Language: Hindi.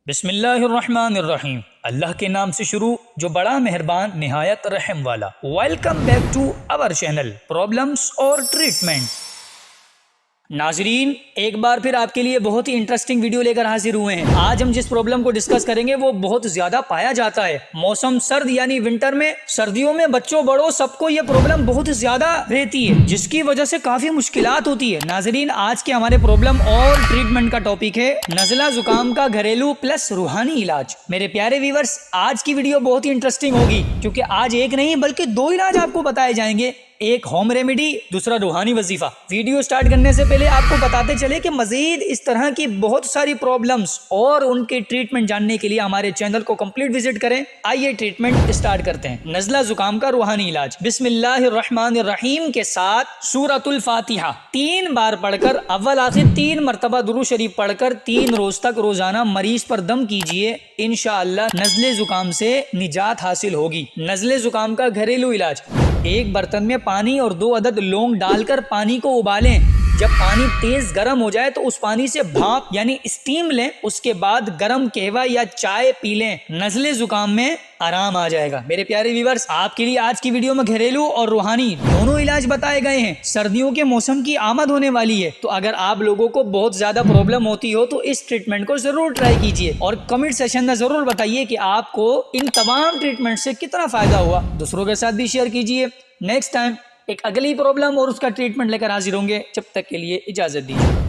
बिस्मिल्लाहिर्रहमानिर्रहीम। अल्लाह के नाम से शुरू जो बड़ा मेहरबान निहायत रहम वाला। Welcome back to our channel problems और ट्रीटमेंट। नाजरीन, एक बार फिर आपके लिए बहुत ही इंटरेस्टिंग वीडियो लेकर हाजिर हुए हैं। आज हम जिस प्रॉब्लम को डिस्कस करेंगे वो बहुत ज्यादा पाया जाता है। मौसम सर्द यानी विंटर में, सर्दियों में बच्चों बड़ों सबको ये प्रॉब्लम बहुत ज्यादा रहती है, जिसकी वजह से काफी मुश्किलात होती है। नाजरीन, आज के हमारे प्रॉब्लम और ट्रीटमेंट का टॉपिक है नज़ला जुकाम का घरेलू प्लस रूहानी इलाज। मेरे प्यारे व्यूअर्स, आज की वीडियो बहुत ही इंटरेस्टिंग होगी क्योंकि आज एक नहीं बल्कि दो इलाज आपको बताए जाएंगे, एक होम रेमेडी, दूसरा रूहानी वजीफा। वीडियो स्टार्ट करने से पहले आपको बताते चले कि मजीद इस तरह की बहुत सारी प्रॉब्लम्स और उनके ट्रीटमेंट जानने के लिए हमारे चैनल को कंप्लीट विजिट करें। आइए ट्रीटमेंट स्टार्ट करते हैं। नज़ला जुकाम का रूहानी इलाज। बिस्मिल्लाहिर्रहमानिर्रहीम के साथ सूरतुल फातिहा 3 बार पढ़कर अव्वल आखिर 3 मरतबा दुरूद शरीफ पढ़कर 3 रोज तक रोजाना मरीज पर दम कीजिए। इंशाअल्लाह नज़ले जुकाम से निजात हासिल होगी। नज़ले जुकाम का घरेलू इलाज। एक बर्तन में पानी और 2 अदद लौंग डालकर पानी को उबालें। जब पानी तेज गर्म हो जाए तो उस पानी से भाप यानी स्टीम लें। उसके बाद गर्म कहवा या चाय पी लें। नज़ले जुकाम में आराम आ जाएगा। मेरे प्यारे व्यूअर्स, आपके लिए आज की वीडियो में घरेलू और रूहानी दोनों इलाज बताए गए हैं। सर्दियों के मौसम की आमद होने वाली है, तो अगर आप लोगों को बहुत ज्यादा प्रॉब्लम होती हो तो इस ट्रीटमेंट को जरूर ट्राई कीजिए और कमेंट सेक्शन में जरूर बताइए कि आपको इन तमाम ट्रीटमेंट से कितना फायदा हुआ। दूसरों के साथ भी शेयर कीजिए। नेक्स्ट टाइम एक अगली प्रॉब्लम और उसका ट्रीटमेंट लेकर हाजिर होंगे। जब तक के लिए इजाजत दीजिए।